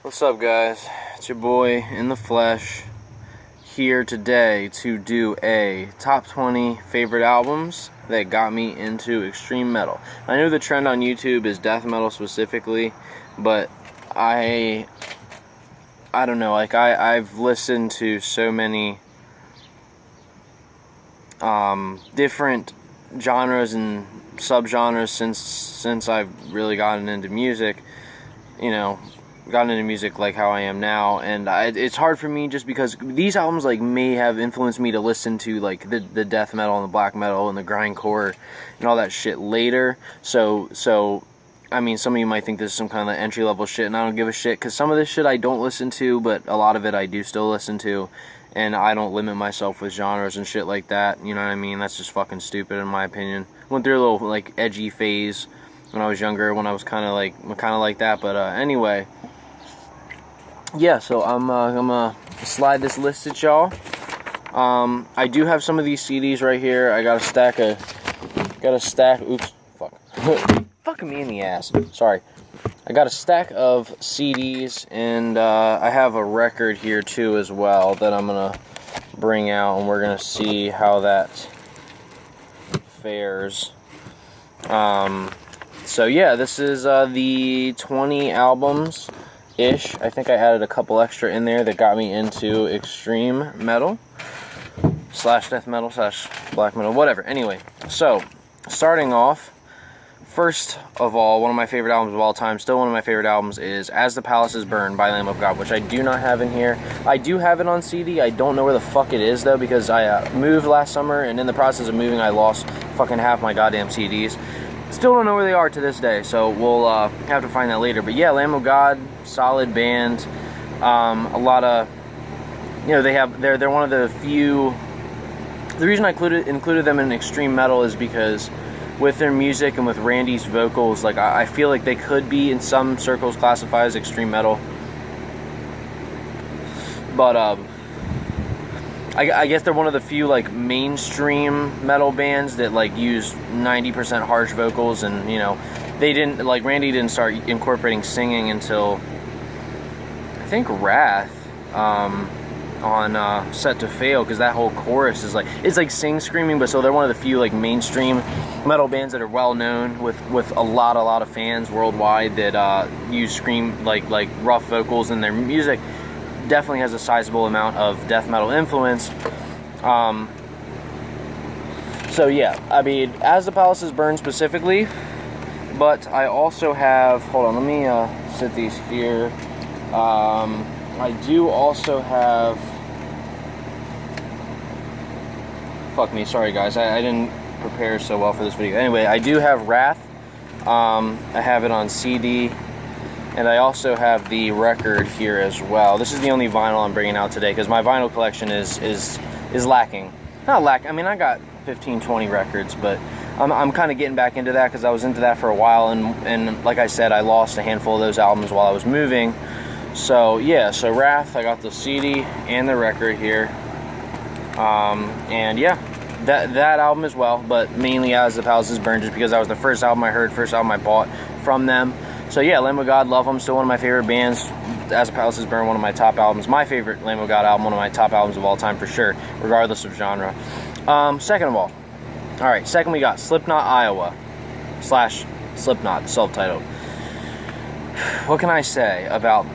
What's up, guys? It's your boy in the flesh here today to do a top 20 favorite albums that got me into extreme metal. I know the trend on YouTube is death metal specifically, but I don't know, like I've listened to so many different genres and subgenres since I've really gotten into music, gotten into music like how I am now, and it's hard for me just because these albums like may have influenced me to listen to like the death metal and the black metal and the grindcore and all that shit later. So I mean, some of you might think this is some kind of entry level shit, and I don't give a shit because some of this shit I don't listen to, but a lot of it I do still listen to, and I don't limit myself with genres and shit like that. You know what I mean? That's just fucking stupid in my opinion. Went through a little like edgy phase when I was younger, when I was kind of like that. But anyway. Yeah, so I'm gonna slide this list at y'all. I do have some of these CDs right here. I got a stack. Oops, fuck. Fucking me in the ass. Sorry. I got a stack of CDs, and I have a record here too as well that I'm gonna bring out, and we're gonna see how that fares. So yeah, this is the 20 albums. I think I added a couple extra in there that got me into extreme metal / death metal / black metal, whatever. Anyway, so starting off, first of all, one of my favorite albums of all time, still one of my favorite albums, is As the Palaces Burn by Lamb of God, which I do not have in here. I do have it on CD. I don't know where the fuck it is though, because I moved last summer, and in the process of moving I lost fucking half my goddamn CDs. Still don't know where they are to this day, so we'll have to find that later. But yeah, Lamb of God, solid band. A lot of, they're one of the few. The reason I included them in extreme metal is because with their music and with Randy's vocals, like I feel like they could be in some circles classified as extreme metal. But I guess they're one of the few like mainstream metal bands that like use 90% harsh vocals, and they didn't, like, Randy didn't start incorporating singing until I think Wrath on Set to Fail, because that whole chorus is like, it's like screaming, but so they're one of the few like mainstream metal bands that are well known with a lot of fans worldwide that use like rough vocals, and their music definitely has a sizable amount of death metal influence. So yeah, I mean, As the Palaces Burn specifically, but I also have, hold on, let me sit these here. I do also have, fuck me, sorry guys, I didn't prepare so well for this video. Anyway, I do have Wrath. I have it on CD. And I also have the record here as well. This is the only vinyl I'm bringing out today because my vinyl collection is lacking. Not lacking. I mean, I got 15, 20 records, but I'm kind of getting back into that because I was into that for a while, and like I said, I lost a handful of those albums while I was moving. So yeah, so Wrath, I got the CD and the record here. And yeah, that album as well, but mainly As the Palaces Burn, just because that was the first album I heard, first album I bought from them. So yeah, Lamb of God, love them, still one of my favorite bands. As the Palaces Burn, one of my top albums. My favorite Lamb of God album, one of my top albums of all time for sure, regardless of genre. Second of all, alright, second we got Slipknot, Iowa / Slipknot, self-titled. What can I say about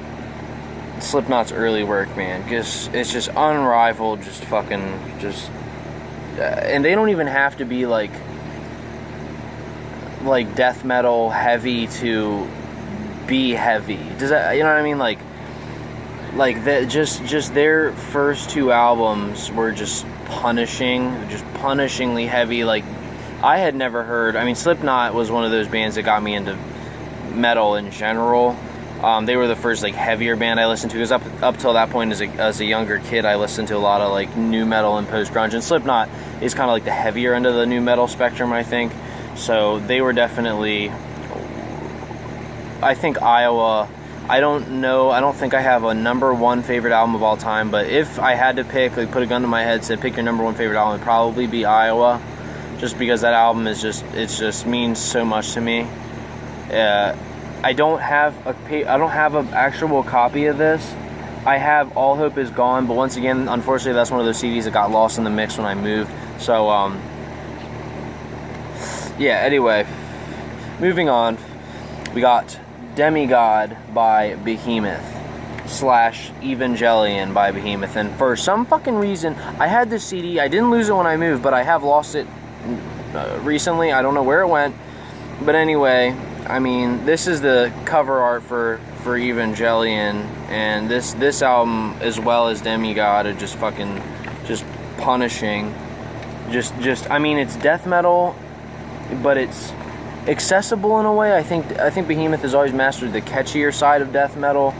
Slipknot's early work, man? Because it's just unrivaled, and they don't even have to be like death metal heavy to be heavy. Does that, you know what I mean? Like that, just their first two albums were just punishingly heavy. Like, I had never heard, I mean, Slipknot was one of those bands that got me into metal in general. They were the first like heavier band I listened to, because up till that point as a younger kid, I listened to a lot of like new metal and post grunge, and Slipknot is kind of like the heavier end of the new metal spectrum, I think. So they were definitely, I think Iowa, I don't know, I don't think I have a number one favorite album of all time, but if I had to pick, like put a gun to my head, said pick your number one favorite album, it'd probably be Iowa, just because that album is just, it just means so much to me. I don't have an actual copy of this. I have All Hope Is Gone, but once again, unfortunately, that's one of those CDs that got lost in the mix when I moved. So, yeah, anyway, moving on, we got Demigod by Behemoth / Evangelion by Behemoth, and for some fucking reason, I had this CD, I didn't lose it when I moved, but I have lost it recently. I don't know where it went, but anyway, I mean, this is the cover art for Evangelion, and this album, as well as Demigod, are just fucking, just punishing. Just I mean, it's death metal, but it's accessible in a way. I think Behemoth has always mastered the catchier side of death metal.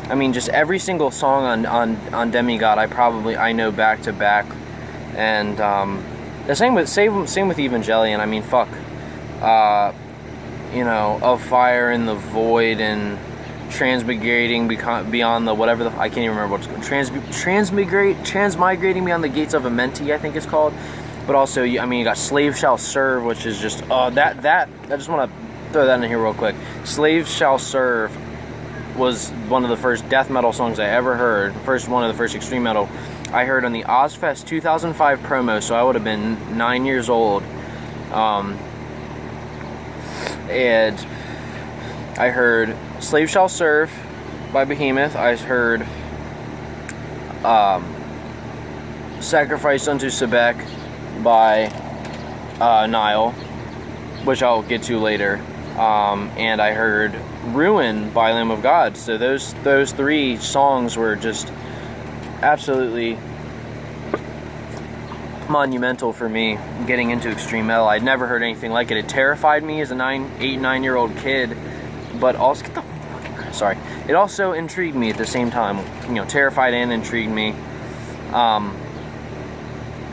I mean, just every single song on Demigod, I know back to back, and the same with Evangelion. I mean, fuck, you know, Of Fire in the Void and Transmigrating Beyond the whatever the, I can't even remember what it's called. Transmigrating Beyond the Gates of Amenti, I think it's called. But also, I mean, you got Slave Shall Serve, which is just that I just want to throw that in here real quick. Slave Shall Serve was one of the first death metal songs I ever heard. One of the first extreme metal I heard on the Ozfest 2005 promo, so I would have been 9 years old. And I heard Slave Shall Serve by Behemoth. I heard Sacrifice unto Sebek by Nile, which I'll get to later. And I heard Ruin by Lamb of God. So those three songs were just absolutely monumental for me getting into extreme metal. I'd never heard anything like it. It terrified me as a 9-year-old kid, but also it also intrigued me at the same time. You know, terrified and intrigued me.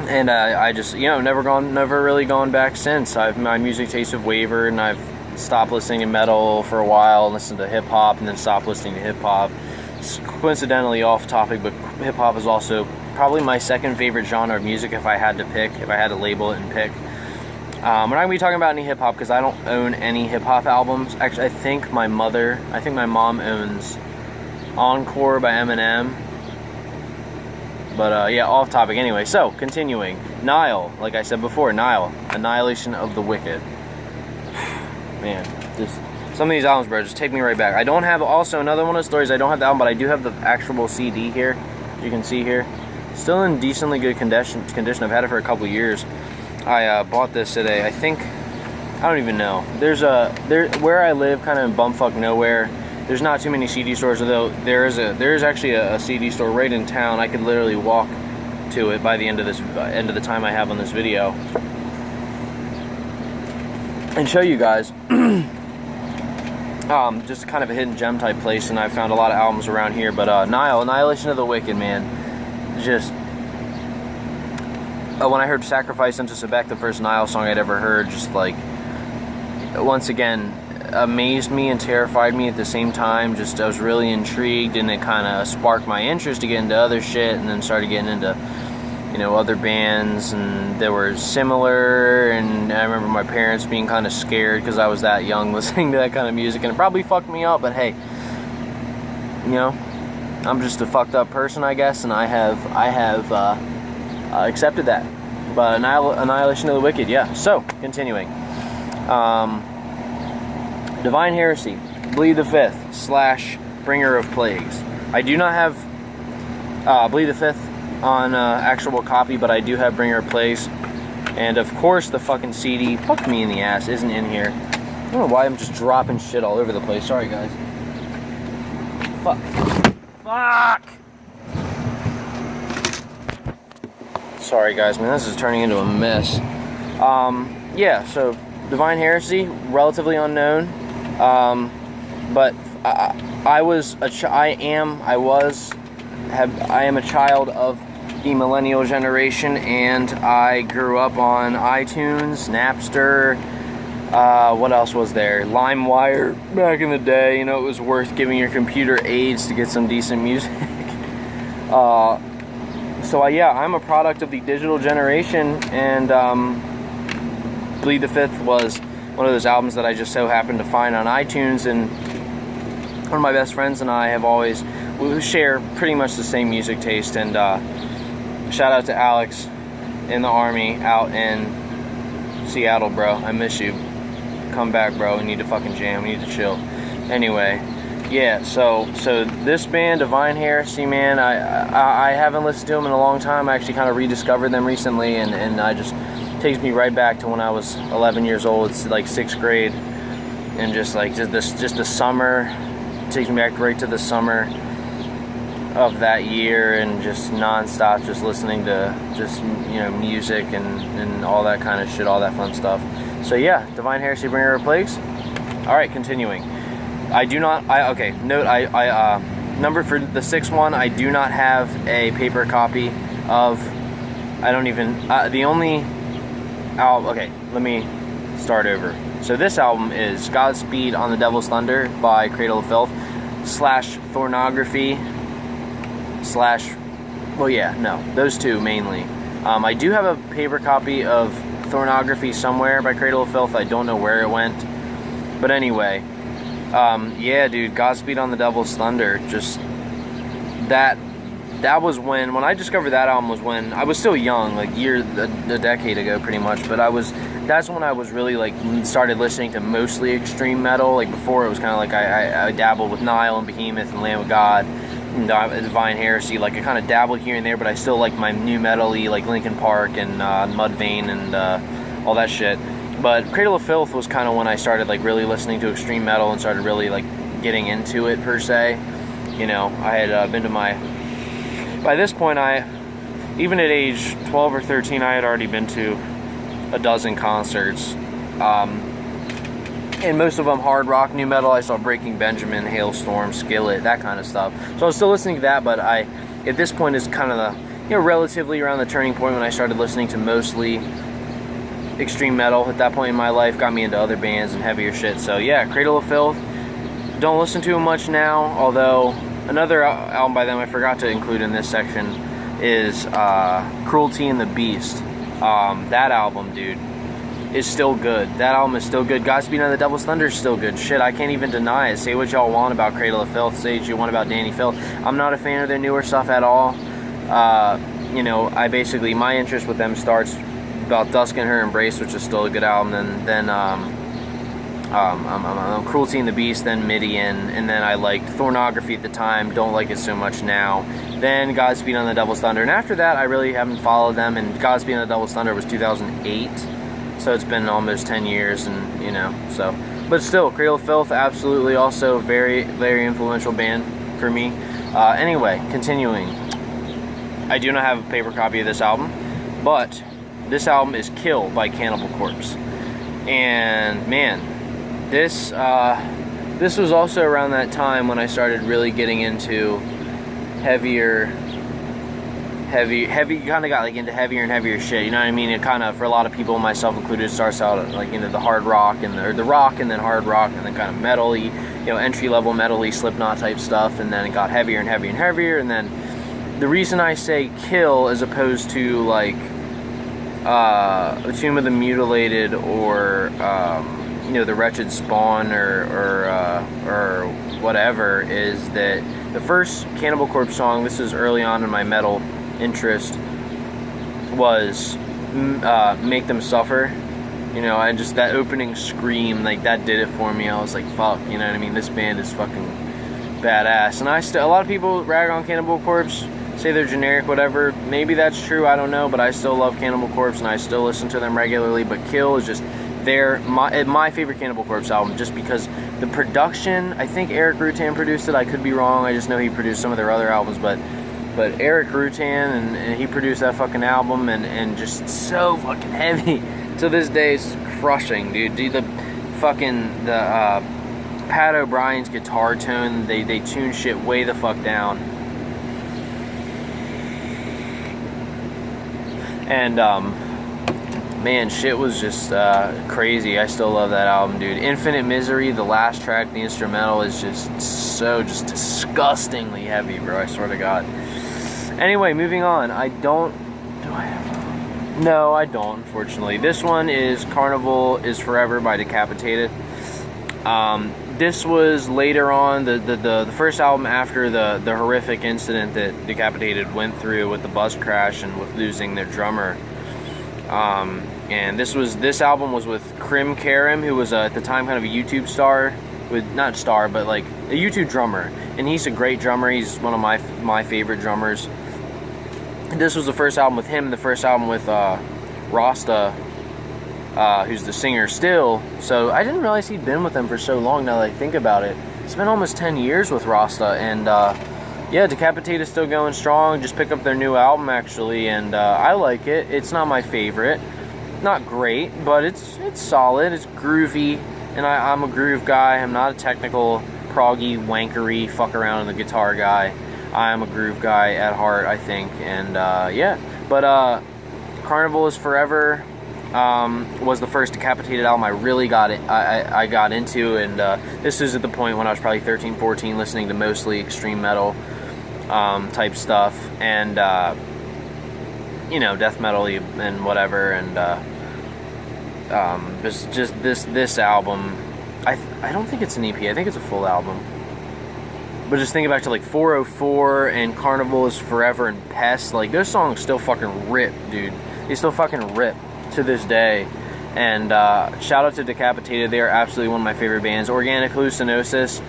And I just, you know, never really gone back since. My music tastes have wavered, and I've stopped listening to metal for a while, listened to hip hop, and then stopped listening to hip hop. It's coincidentally off topic, but hip hop is also probably my second favorite genre of music if I had to label it and pick. We're not going to be talking about any hip hop because I don't own any hip hop albums. Actually, I think my mom owns Encore by Eminem. But yeah, off topic anyway. So, continuing. Nile, like I said before, Nile, Annihilation of the Wicked. Man, some of these albums, bro, just take me right back. I don't have, also another one of the stories, I don't have the album, but I do have the actual CD here. As you can see here. Still in decently good condition. I've had it for a couple years. I bought this today. I think, I don't even know. Where I live, kind of in bumfuck nowhere, there's not too many CD stores, although there is actually a CD store right in town. I could literally walk to it by the end of the time I have on this video and show you guys. Just kind of a hidden gem type place, and I found a lot of albums around here. But Nile, Annihilation of the Wicked, man, just when I heard Sacrifice unto Sebek, the first Nile song I'd ever heard, just like, once again, amazed me and terrified me at the same time. Just I was really intrigued, and it kind of sparked my interest to get into other shit, and then started getting into, you know, other bands, and they were similar. And I remember my parents being kind of scared because I was that young listening to that kind of music, and it probably fucked me up, but hey, you know, I'm just a fucked up person, I guess, and I have accepted that. But Annihilation of the Wicked, yeah. So, continuing. Divine Heresy, Bleed the Fifth / Bringer of Plagues. I do not have Bleed the Fifth on actual copy, but I do have Bringer of Plagues. And of course the fucking CD, fuck me in the ass, isn't in here. I don't know why I'm just dropping shit all over the place. Sorry, guys. Fuck! Sorry, guys, man, this is turning into a mess. Yeah, so Divine Heresy, relatively unknown. But I am a child of the millennial generation, and I grew up on iTunes, Napster, what else was there? LimeWire back in the day. You know, it was worth giving your computer AIDS to get some decent music. Yeah, I'm a product of the digital generation, and Bleed the Fifth was one of those albums that I just so happened to find on iTunes, and one of my best friends and I have always, we share pretty much the same music taste, and shout out to Alex in the Army out in Seattle, bro. I miss you. Come back, bro. We need to fucking jam. We need to chill. Anyway, yeah, so this band, Divine Heresy, man, I haven't listened to them in a long time. I actually kind of rediscovered them recently, and I just takes me right back to when I was 11 years old. It's like 6th grade, and just the summer. It takes me back right to the summer of that year, and just non-stop just listening to just, you know, music and all that kind of shit, all that fun stuff. So yeah, Divine Heresy, Bringer of Plagues. Alright, continuing. Number for the 6th one, I do not have a paper copy of, the only album, okay, let me start over. So this album is Godspeed on the Devil's Thunder by Cradle of Filth / Thornography / those two mainly. I do have a paper copy of Thornography somewhere by Cradle of Filth. I don't know where it went, but anyway, yeah, dude, Godspeed on the Devil's Thunder, just that was when I discovered that album, was when I was still young, like a decade ago pretty much, but that's when I was really like started listening to mostly extreme metal. Like before, it was kind of like I dabbled with Nile and Behemoth and Lamb of God and Divine Heresy. Like I kind of dabbled here and there, but I still like my new metal-y, like Linkin Park and Mudvayne and all that shit. But Cradle of Filth was kind of when I started like really listening to extreme metal and started really like getting into it per se. You know, I had been to by this point, even at age 12 or 13, I had already been to a dozen concerts, and most of them hard rock, new metal. I saw Breaking Benjamin, Hailstorm, Skillet, that kind of stuff. So I was still listening to that, but at this point is kind of the, you know, relatively around the turning point when I started listening to mostly extreme metal. At that point in my life, got me into other bands and heavier shit. So yeah, Cradle of Filth, don't listen to them much now, although another album by them I forgot to include in this section is Cruelty and the Beast. That album, dude, is still good. That album is still good. Godspeed on the Devil's Thunder is still good. Shit, I can't even deny it. Say what y'all want about Cradle of Filth. Say what you want about Danny Filth. I'm not a fan of their newer stuff at all. You know, my interest with them starts about Dusk and Her Embrace, which is still a good album, and then Cruelty and the Beast, then Midian, and then I liked Thornography at the time, don't like it so much now. Then Godspeed on the Devil's Thunder, and after that I really haven't followed them, and Godspeed on the Devil's Thunder was 2008, so it's been almost 10 years, and you know, so, but still, Cradle of Filth, absolutely also very, very influential band for me. Anyway, continuing, I do not have a paper copy of this album, but this album is Kill by Cannibal Corpse, and man, this was also around that time when I started really getting into heavy, kind of got like into heavier and heavier shit, you know what I mean? It kind of, for a lot of people, myself included, starts out like into the hard rock or the rock, and then hard rock, and then kind of metal-y, you know, entry-level metal-y, Slipknot type stuff, and then it got heavier and heavier and heavier, and then the reason I say Kill as opposed to like Tomb of the Mutilated or you know, the Wretched Spawn or whatever, is that the first Cannibal Corpse song, this is early on in my metal interest, was Make Them Suffer. You know, I just, that opening scream, like, that did it for me. I was like, fuck, you know what I mean? This band is fucking badass. And a lot of people rag on Cannibal Corpse, say they're generic, whatever. Maybe that's true, I don't know, but I still love Cannibal Corpse and I still listen to them regularly. But Kill is just my favorite Cannibal Corpse album, just because the production, I think Eric Rutan produced it, I could be wrong, I just know he produced some of their other albums, but Eric Rutan, and he produced that fucking album, and just so fucking heavy. To this day, it's crushing, dude. The Pat O'Brien's guitar tone, they tune shit way the fuck down. And, man, shit was just crazy. I still love that album, dude. Infinite Misery, the last track, the instrumental, is just so disgustingly heavy, bro. I swear to God. Anyway, moving on. No, I don't, unfortunately. This one is Carnival is Forever by Decapitated. this was later on, the first album after the horrific incident that Decapitated went through with the bus crash and with losing their drummer. And this album was with Krim Karim, who was at the time kind of a YouTube star, not star, but like a YouTube drummer. And he's a great drummer. He's one of my favorite drummers. And this was the first album with him, the first album with Rasta, who's the singer still. So I didn't realize he'd been with them for so long now that I think about it. It's been almost 10 years with Rasta, and yeah, Decapitate is still going strong. Just picked up their new album actually, and I like it. It's not my favorite, not great, but it's solid. It's groovy, and I'm a groove guy. I'm not a technical, proggy, wankery, fuck around on the guitar guy. I'm a groove guy at heart, I think, and yeah. But Carnival is Forever was the first Decapitated album I really got into, and this is at the point when I was probably 13, 14, listening to mostly extreme metal type stuff, and you know, death metal and whatever, and just this album, I don't think it's an EP, I think it's a full album. But just thinking back to like 404 and Carnival is Forever and Pest, like those songs still fucking rip, dude. They still fucking rip to this day. And shout out to Decapitated, they are absolutely one of my favorite bands. Organic Hallucinosis,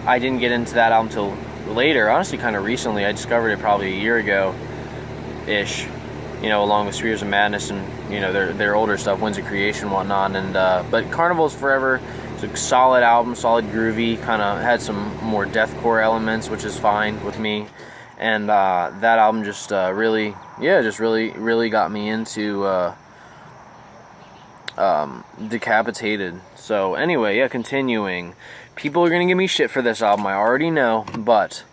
I didn't get into that album till later, honestly kind of recently. I discovered it probably a year ago ish, you know, along with Spheres of Madness and, you know, their older stuff, Winds of Creation and whatnot. And but Carnival is Forever, it's a solid album, solid groovy, kind of had some more deathcore elements, which is fine with me. And that album just really got me into Decapitated. So anyway, yeah, continuing. People are gonna give me shit for this album, I already know, but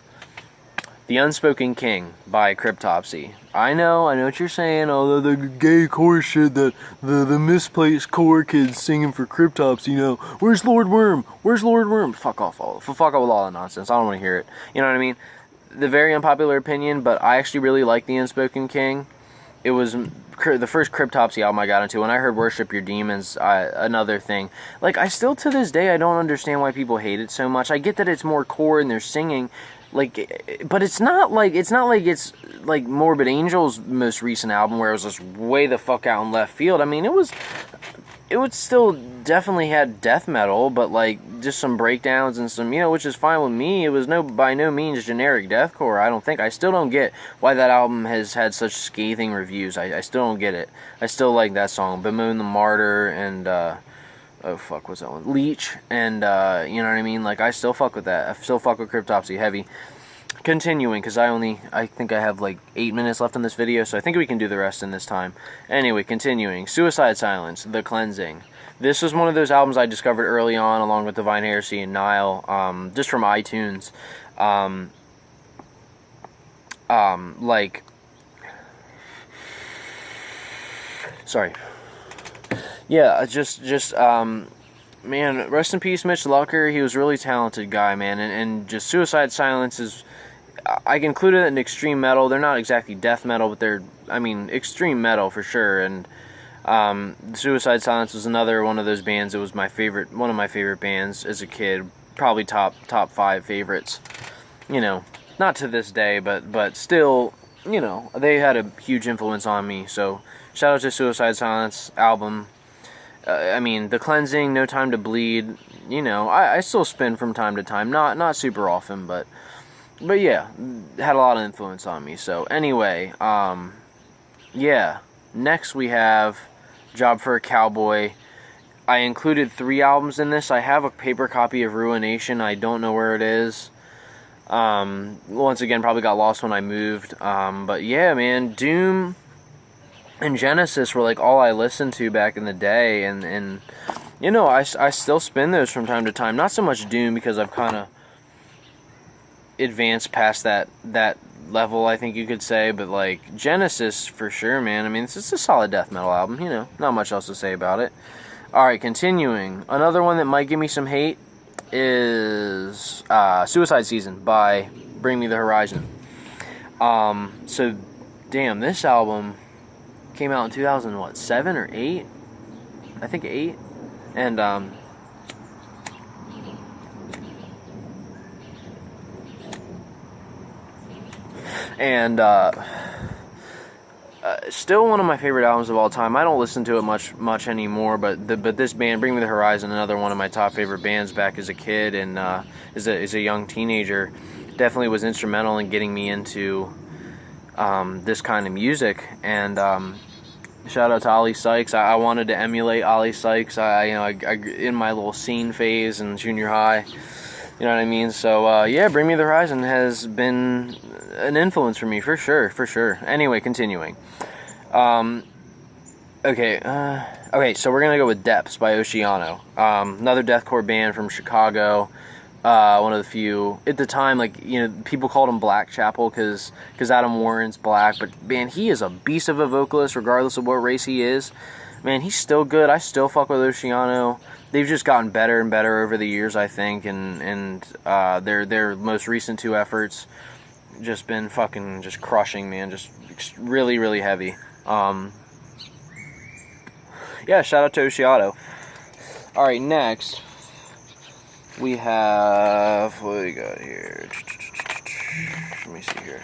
The Unspoken King by Cryptopsy. I know what you're saying, all the gay core shit that the misplaced core kids singing for Cryptopsy, you know, where's Lord Worm? Where's Lord Worm? Fuck off with all the nonsense. I don't want to hear it. You know what I mean? The very unpopular opinion, but I actually really like The Unspoken King. It was the first Cryptopsy album I got into. When I heard Worship Your Demons, another thing. Like, I still, to this day, I don't understand why people hate it so much. I get that it's more core and they're singing, like, but it's not like it's like Morbid Angel's most recent album where it was just way the fuck out in left field. I mean, it was still definitely had death metal, but like just some breakdowns and some, you know, which is fine with me. It was by no means generic deathcore. I don't think. I still don't get why that album has had such scathing reviews. I still don't get it. I still like that song, Bemoan the Martyr, and oh fuck, what's that one? Leech, and you know what I mean? Like, I still fuck with that. I still fuck with Cryptopsy heavy. Continuing, because I think I have like 8 minutes left in this video, so I think we can do the rest in this time. Anyway, continuing. Suicide Silence, The Cleansing. This was one of those albums I discovered early on, along with Divine Heresy and Nile, just from iTunes. Like, sorry. Yeah, just man, rest in peace, Mitch Lucker. He was a really talented guy, man, and just Suicide Silence is, I included it in extreme metal. They're not exactly death metal, but they're, I mean, extreme metal for sure. And Suicide Silence was another one of those bands that was one of my favorite bands as a kid. Probably top 5 favorites. You know, not to this day, but still, you know, they had a huge influence on me. So shout out to Suicide Silence album. I mean, The Cleansing, No Time to Bleed, you know, I still spin from time to time, not super often, but yeah, had a lot of influence on me. So anyway, yeah, next we have Job for a Cowboy. I included 3 albums in this. I have a paper copy of Ruination. I don't know where it is. Once again, probably got lost when I moved. But yeah, man, Doom and Genesis were like all I listened to back in the day, and you know, I still spin those from time to time. Not so much Doom, because I've kind of advanced past that level, I think you could say, but like Genesis for sure, man. I mean, it's just a solid death metal album, you know, not much else to say about it. Alright, continuing. Another one that might give me some hate is Suicide Season by Bring Me the Horizon. So damn, this album came out in 2007 or 8? I think 8. And And still one of my favorite albums of all time. I don't listen to it much anymore, but this band, Bring Me the Horizon, another one of my top favorite bands back as a kid and as a young teenager, definitely was instrumental in getting me into this kind of music. And shout out to Ollie Sykes. I wanted to emulate Ollie Sykes. I in my little scene phase in junior high. You know what I mean? So, yeah, Bring Me the Horizon has been an influence for me, for sure. Anyway, continuing. Okay, so we're going to go with Depths by Oceano. Another deathcore band from Chicago. One of the few, at the time, like, you know, people called him Black Chapel because Adam Warren's black. But, man, he is a beast of a vocalist regardless of what race he is. Man, he's still good. I still fuck with Oceano. They've just gotten better and better over the years, I think, and their most recent two efforts just been fucking just crushing, man, just really, really heavy. Yeah, shout out to Oceano. All right, next we have, what do we got here? Let me see here.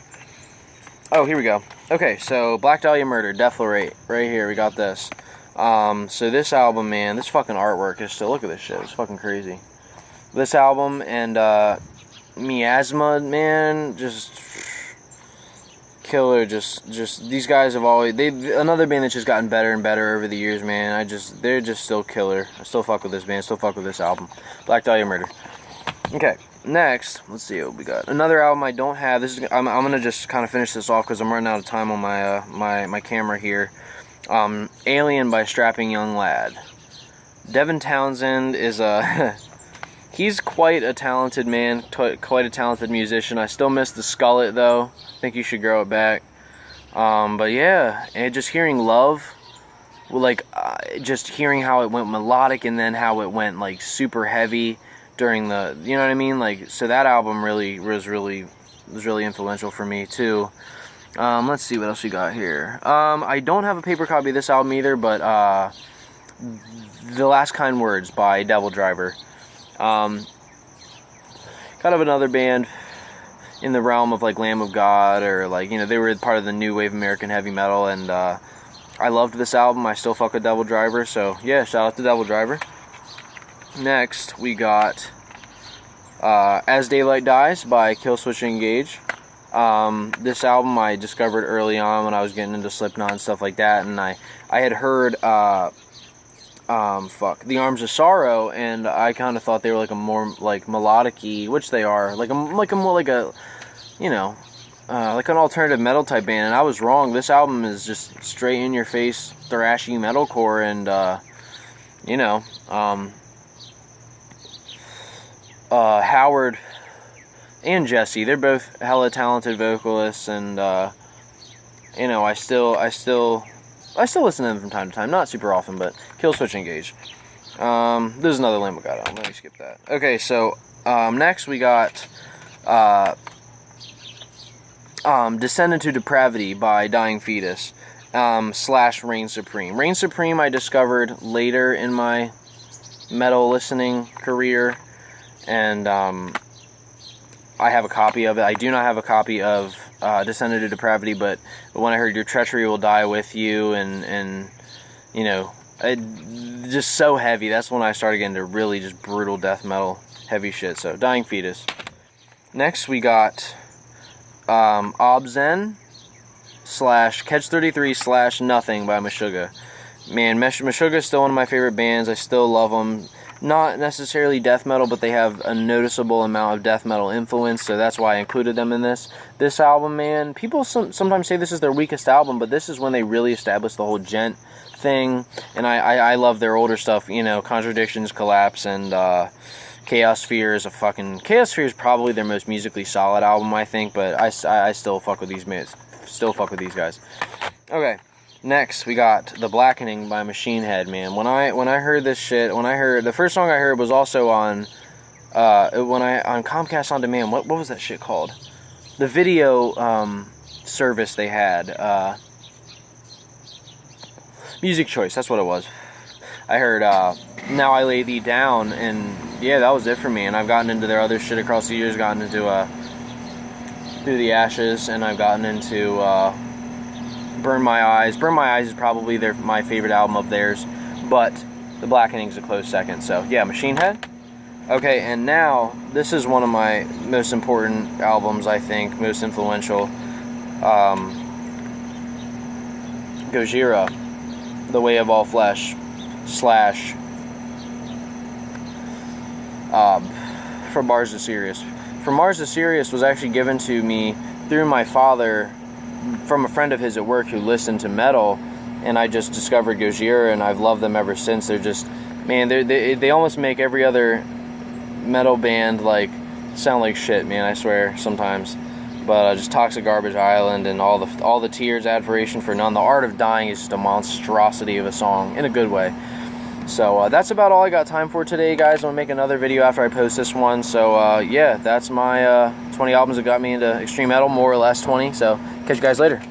Oh, here we go. Okay, so Black Dahlia Murder, Deflorate, right here, we got this. So this album, man, this fucking artwork is still, look at this shit, it's fucking crazy. This album and, Miasma, man, just killer, just, these guys have always, another band that's just gotten better and better over the years, man. They're just still killer. I still fuck with this band, still fuck with this album. Black Dahlia Murder. Okay, next, let's see what we got. Another album I don't have, I'm gonna just kind of finish this off because I'm running out of time on my camera here. Alien by Strapping Young Lad. Devin Townsend is he's quite a talented man, quite a talented musician. I still miss the skullet though. I think you should grow it back. But yeah, and just hearing Love, like just hearing how it went melodic and then how it went like super heavy during the, you know what I mean? Like, so that album really was really influential for me too. Let's see what else we got here. I don't have a paper copy of this album either, but The Last Kind Words by Devil Driver. Kind of another band in the realm of like Lamb of God, or like, you know, they were part of the new wave American heavy metal, and I loved this album. I still fuck with Devil Driver, so yeah, shout out to Devil Driver. Next, we got As Daylight Dies by Killswitch Engage. This album I discovered early on when I was getting into Slipknot and stuff like that, and I had heard The Arms of Sorrow, and I kind of thought they were like a more like melodic-y, which they are, like a more like a, you know, like an alternative metal type band, and I was wrong. This album is just straight in your face thrashy metalcore, and you know, Howard and Jesse, they're both hella talented vocalists, and you know, I still listen to them from time to time, not super often, but Killswitch Engage. There's another Lamb of God album, let me skip that. Okay, so next we got Descend into Depravity by Dying Fetus / Reign Supreme. Reign Supreme I discovered later in my metal listening career, and I have a copy of it. I do not have a copy of Descend into Depravity, but when I heard Your Treachery Will Die With You, and you know, just so heavy, that's when I started getting into really just brutal death metal heavy shit. So Dying Fetus. Next we got Obzen / Catch 33 / Nothing by Meshuggah. Man, Meshuggah is still one of my favorite bands. I still love them. Not necessarily death metal, but they have a noticeable amount of death metal influence, so that's why I included them in this. This album, man, people sometimes say this is their weakest album, but this is when they really established the whole gent thing, and I love their older stuff, you know, Contradictions, Collapse, and Chaos Sphere is Chaos Sphere is probably their most musically solid album, I think, but I still fuck with these guys. Okay. Next, we got The Blackening by Machine Head, man. When I heard this shit, the first song I heard was also on Comcast On Demand. What was that shit called? The video service they had. Music Choice, that's what it was. I heard Now I Lay Thee Down, and yeah, that was it for me. And I've gotten into their other shit across the years, gotten into Through the Ashes, and I've gotten into Burn My Eyes. Burn My Eyes is probably my favorite album of theirs, but The Blackening is a close second. So yeah, Machine Head. Okay, and now this is one of my most important albums, I think, most influential. Gojira, The Way of All Flesh, / From Mars to Sirius. From Mars to Sirius was actually given to me through my father from a friend of his at work who listened to metal, and I just discovered Gojira, and I've loved them ever since. They're just, man, they almost make every other metal band like sound like shit, man, I swear, sometimes. But just Toxic Garbage Island and all the Tears, Admiration for None. The Art of Dying is just a monstrosity of a song in a good way. So that's about all I got time for today, guys. I'm gonna make another video after I post this one. So yeah, that's my 20 albums that got me into extreme metal, more or less 20. So catch you guys later.